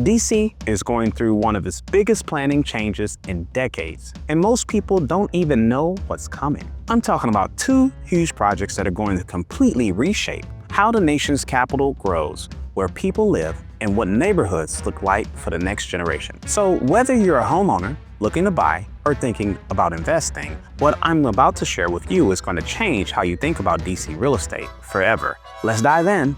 DC is going through one of its biggest planning changes in decades, and most people don't even know what's coming. I'm talking about two huge projects that are going to completely reshape how the nation's capital grows, where people live, and what neighborhoods look like for the next generation. So whether you're a homeowner looking to buy or thinking about investing, what I'm about to share with you is going to change how you think about DC real estate forever. Let's dive in.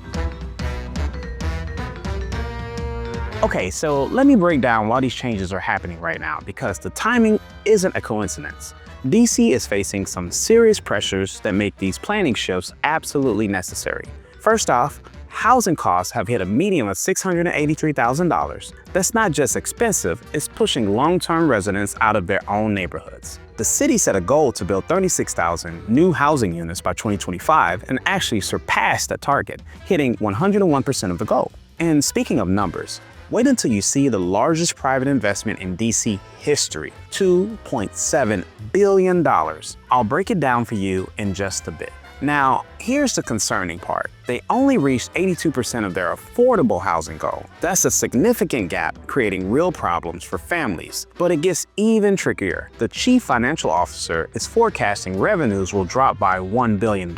Okay, so let me break down why these changes are happening right now, because the timing isn't a coincidence. DC is facing some serious pressures that make these planning shifts absolutely necessary. First off, housing costs have hit a median of $683,000. That's not just expensive, it's pushing long-term residents out of their own neighborhoods. The city set a goal to build 36,000 new housing units by 2025 and actually surpassed that target, hitting 101% of the goal. And speaking of numbers, wait until you see the largest private investment in DC history, $2.7 billion. I'll break it down for you in just a bit. Now, here's the concerning part. They only reached 82% of their affordable housing goal. That's a significant gap, creating real problems for families. But it gets even trickier. The chief financial officer is forecasting revenues will drop by $1 billion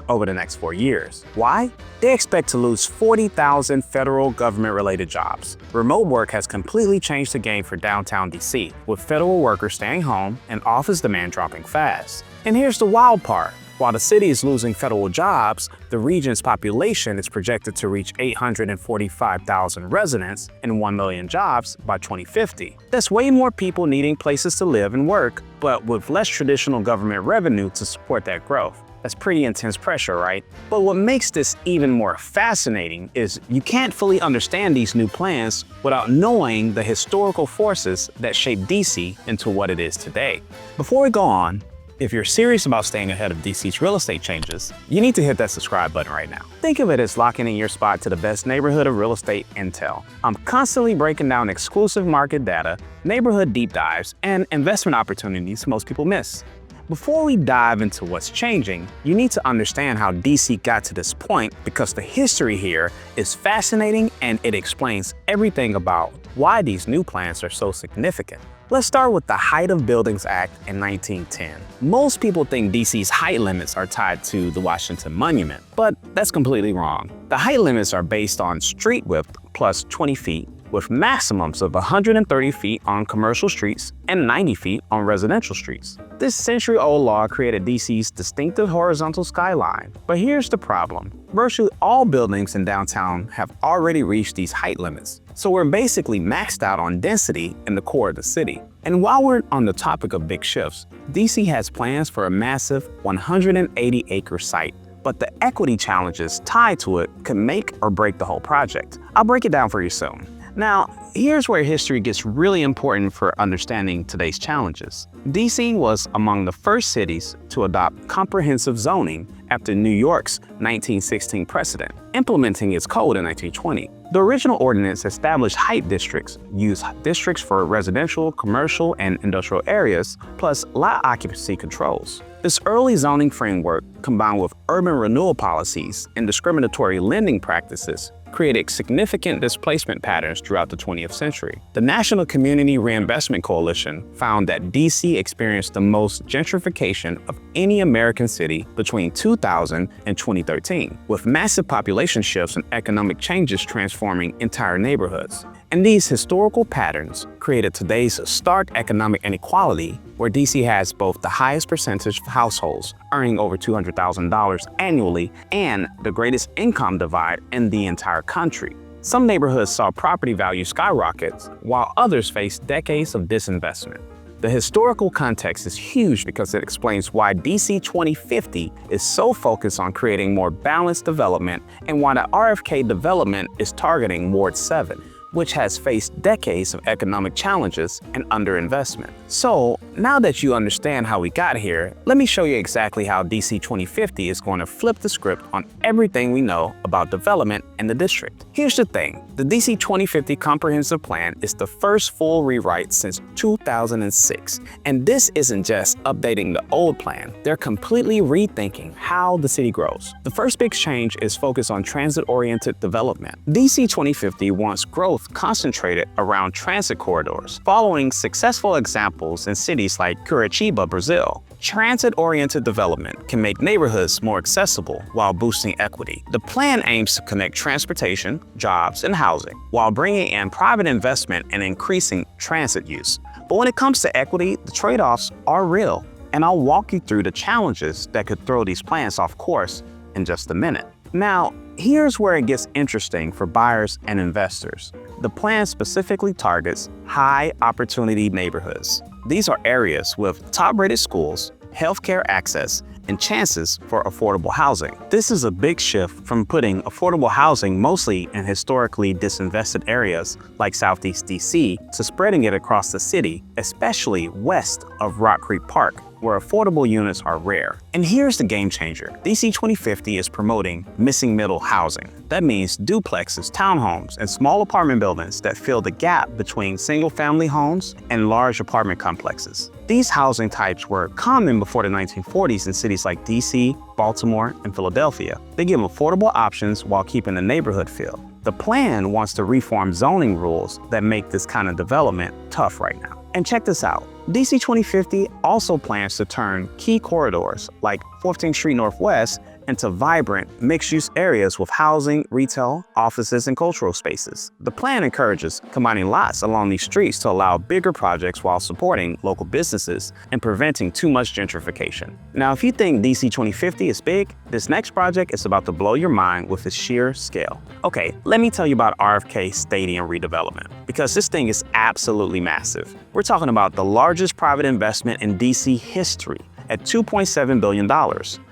over the next 4 years. Why? They expect to lose 40,000 federal government-related jobs. Remote work has completely changed the game for downtown DC, with federal workers staying home and office demand dropping fast. And here's the wild part. While the city is losing federal jobs, the region's population is projected to reach 845,000 residents and 1 million jobs by 2050. That's way more people needing places to live and work, but with less traditional government revenue to support that growth. That's pretty intense pressure, right? But what makes this even more fascinating is you can't fully understand these new plans without knowing the historical forces that shaped DC into what it is today. Before we go on, if you're serious about staying ahead of DC's real estate changes, you need to hit that subscribe button right now. Think of it as locking in your spot to the best neighborhood of real estate intel. I'm constantly breaking down exclusive market data, neighborhood deep dives, and investment opportunities most people miss. Before we dive into what's changing, you need to understand how DC got to this point, because the history here is fascinating and it explains everything about why these new plans are so significant. Let's start with the Height of Buildings Act in 1910. Most people think DC's height limits are tied to the Washington Monument, but that's completely wrong. The height limits are based on street width plus 20 feet, with maximums of 130 feet on commercial streets and 90 feet on residential streets. This century-old law created DC's distinctive horizontal skyline. But here's the problem. Virtually all buildings in downtown have already reached these height limits. So we're basically maxed out on density in the core of the city. And while we're on the topic of big shifts, DC has plans for a massive 180-acre site. But the equity challenges tied to it can make or break the whole project. I'll break it down for you soon. Now, here's where history gets really important for understanding today's challenges. DC was among the first cities to adopt comprehensive zoning after New York's 1916 precedent, implementing its code in 1920. The original ordinance established height districts, used districts for residential, commercial, and industrial areas, plus lot occupancy controls. This early zoning framework, combined with urban renewal policies and discriminatory lending practices, created significant displacement patterns throughout the 20th century. The National Community Reinvestment Coalition found that DC experienced the most gentrification of any American city between 2000 and 2013, with massive population shifts and economic changes transforming entire neighborhoods. And these historical patterns created today's stark economic inequality, where DC has both the highest percentage of households earning over $200,000 annually and the greatest income divide in the entire country. Some neighborhoods saw property values skyrocket, while others faced decades of disinvestment. The historical context is huge because it explains why DC 2050 is so focused on creating more balanced development, and why the RFK development is targeting Ward 7. Which has faced decades of economic challenges and underinvestment. So now that you understand how we got here, let me show you exactly how DC 2050 is going to flip the script on everything we know about development in the district. Here's the thing, the DC 2050 Comprehensive Plan is the first full rewrite since 2006. And this isn't just updating the old plan, they're completely rethinking how the city grows. The first big change is focused on transit-oriented development. DC 2050 wants growth concentrated around transit corridors, following successful examples in cities like Curitiba, Brazil. Transit-oriented development can make neighborhoods more accessible while boosting equity. The plan aims to connect transportation, jobs, and housing, while bringing in private investment and increasing transit use. But when it comes to equity, the trade-offs are real, and I'll walk you through the challenges that could throw these plans off course in just a minute. Now, here's where it gets interesting for buyers and investors. The plan specifically targets high-opportunity neighborhoods. These are areas with top-rated schools, healthcare access, and chances for affordable housing. This is a big shift from putting affordable housing mostly in historically disinvested areas like Southeast DC to spreading it across the city, especially west of Rock Creek Park, where affordable units are rare. And here's the game changer. DC 2050 is promoting missing middle housing. That means duplexes, townhomes, and small apartment buildings that fill the gap between single-family homes and large apartment complexes. These housing types were common before the 1940s in cities like DC, Baltimore, and Philadelphia. They give affordable options while keeping the neighborhood feel. The plan wants to reform zoning rules that make this kind of development tough right now. And check this out. DC 2050 also plans to turn key corridors like 14th Street Northwest into vibrant, mixed-use areas with housing, retail, offices, and cultural spaces. The plan encourages combining lots along these streets to allow bigger projects while supporting local businesses and preventing too much gentrification. Now, if you think DC 2050 is big, this next project is about to blow your mind with its sheer scale. Okay, let me tell you about RFK Stadium redevelopment, because this thing is absolutely massive. We're talking about the largest private investment in DC history at $2.7 billion.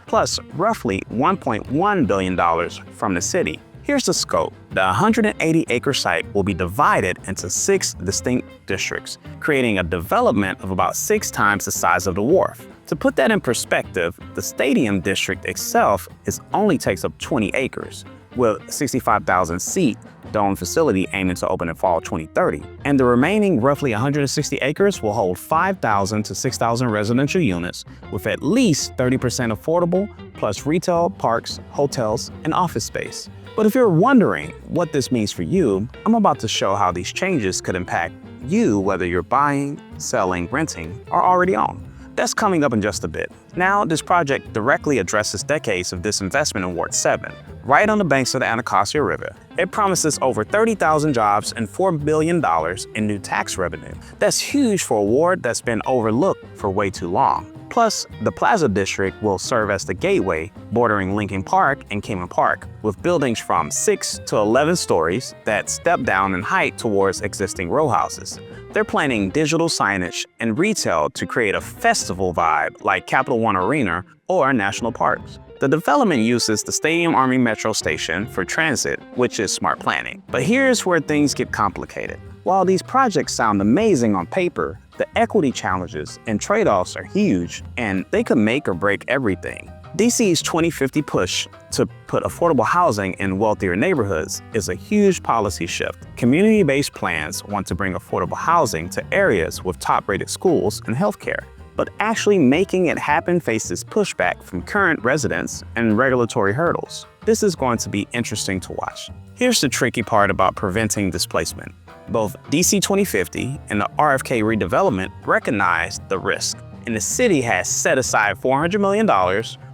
Plus roughly $1.1 billion from the city. Here's the scope. The 180-acre site will be divided into 6 distinct districts, creating a development of about 6 times the size of the wharf. To put that in perspective, the stadium district itself only takes up 20 acres, with a 65,000-seat dome facility aiming to open in fall 2030. And the remaining roughly 160 acres will hold 5,000 to 6,000 residential units with at least 30% affordable, plus retail, parks, hotels, and office space. But if you're wondering what this means for you, I'm about to show how these changes could impact you, whether you're buying, selling, renting, or already own. That's coming up in just a bit. Now, this project directly addresses decades of disinvestment in Ward 7, right on the banks of the Anacostia River. It promises over 30,000 jobs and $4 billion in new tax revenue. That's huge for a ward that's been overlooked for way too long. Plus, the Plaza District will serve as the gateway bordering Lincoln Park and Kingman Park, with buildings from 6 to 11 stories that step down in height towards existing row houses. They're planning digital signage and retail to create a festival vibe like Capital One Arena or national parks. The development uses the Stadium Army Metro Station for transit, which is smart planning. But here's where things get complicated. While these projects sound amazing on paper, the equity challenges and trade-offs are huge, and they could make or break everything. DC's 2050 push to put affordable housing in wealthier neighborhoods is a huge policy shift. Community-based plans want to bring affordable housing to areas with top-rated schools and healthcare. But actually making it happen faces pushback from current residents and regulatory hurdles. This is going to be interesting to watch. Here's the tricky part about preventing displacement. Both DC 2050 and the RFK redevelopment recognize the risk, and the city has set aside $400 million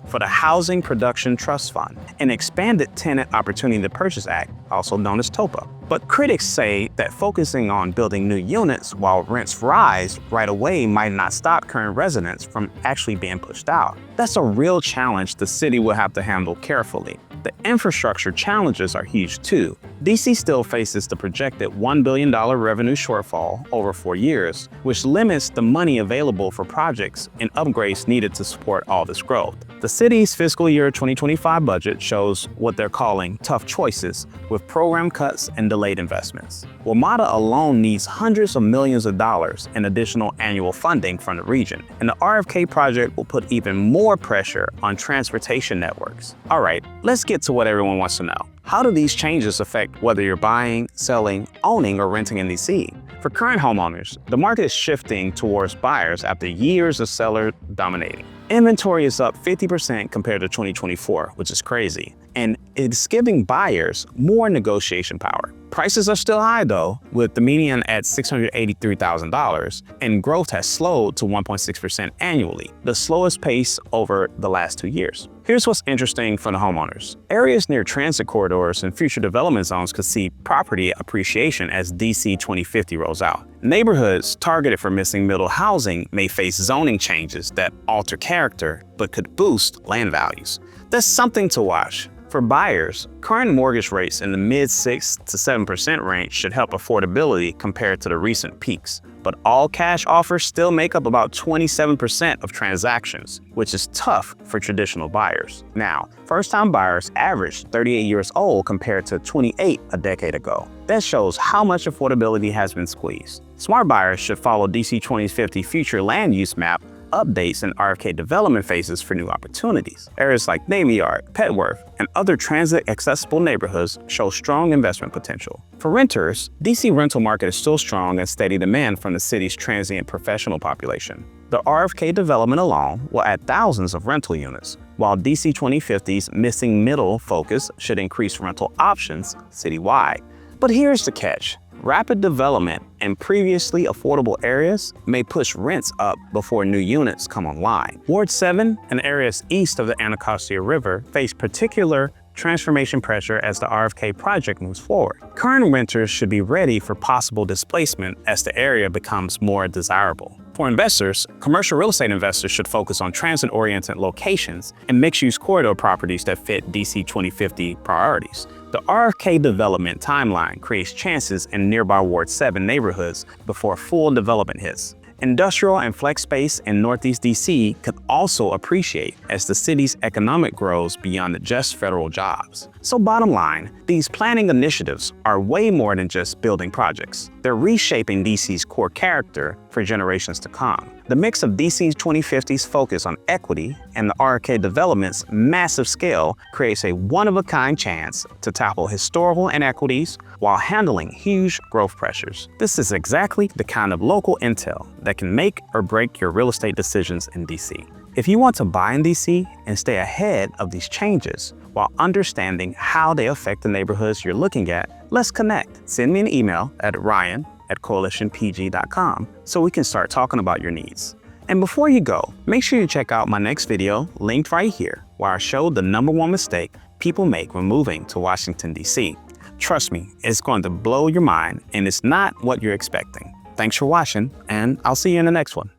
for the Housing Production Trust Fund, an expanded Tenant Opportunity to Purchase Act, also known as TOPA. But critics say that focusing on building new units while rents rise right away might not stop current residents from actually being pushed out. That's a real challenge the city will have to handle carefully. The infrastructure challenges are huge too. DC still faces the projected $1 billion revenue shortfall over 4 years, which limits the money available for projects and upgrades needed to support all this growth. The city's fiscal year 2025 budget shows what they're calling tough choices, with with program cuts and delayed investments. WMATA alone needs hundreds of millions of dollars in additional annual funding from the region, and the RFK project will put even more pressure on transportation networks. All right, let's get to what everyone wants to know. How do these changes affect whether you're buying, selling, owning, or renting in DC? For current homeowners, the market is shifting towards buyers after years of seller dominating. Inventory is up 50% compared to 2024, which is crazy, and it's giving buyers more negotiation power. Prices are still high though, with the median at $683,000, and growth has slowed to 1.6% annually, the slowest pace over the last 2 years. Here's what's interesting for the homeowners. Areas near transit corridors and future development zones could see property appreciation as DC 2050 rolls out. Neighborhoods targeted for missing middle housing may face zoning changes that alter character but could boost land values. That's something to watch. For buyers, current mortgage rates in the mid-6 to 7% range should help affordability compared to the recent peaks. But all cash offers still make up about 27% of transactions, which is tough for traditional buyers. Now, first-time buyers average 38 years old compared to 28 a decade ago. That shows how much affordability has been squeezed. Smart buyers should follow DC 2050 future land use map updates and RFK development phases for new opportunities. Areas like Navy Yard, Petworth, and other transit-accessible neighborhoods show strong investment potential. For renters, DC rental market is still strong and steady demand from the city's transient professional population. The RFK development alone will add thousands of rental units, while DC 2050's missing middle focus should increase rental options citywide. But here's the catch. Rapid development in previously affordable areas may push rents up before new units come online. Ward 7 and areas east of the Anacostia River face particular transformation pressure as the RFK project moves forward. Current renters should be ready for possible displacement as the area becomes more desirable. For investors, commercial real estate investors should focus on transit-oriented locations and mixed-use corridor properties that fit DC 2050 priorities. The RFK development timeline creates chances in nearby Ward 7 neighborhoods before full development hits. Industrial and flex space in Northeast DC could also appreciate as the city's economic grows beyond just federal jobs. So bottom line, these planning initiatives are way more than just building projects. They're reshaping DC's core character for generations to come. The mix of DC 2050's focus on equity and the RFK development's massive scale creates a one-of-a-kind chance to tackle historical inequities while handling huge growth pressures. This is exactly the kind of local intel that can make or break your real estate decisions in DC. If you want to buy in DC and stay ahead of these changes while understanding how they affect the neighborhoods you're looking at, let's connect. Send me an email at ryan@coalitionpg.com so we can start talking about your needs. And before you go, make sure you check out my next video linked right here, where I show the #1 mistake people make when moving to Washington, DC. Trust me, it's going to blow your mind, and it's not what you're expecting. Thanks for watching, and I'll see you in the next one.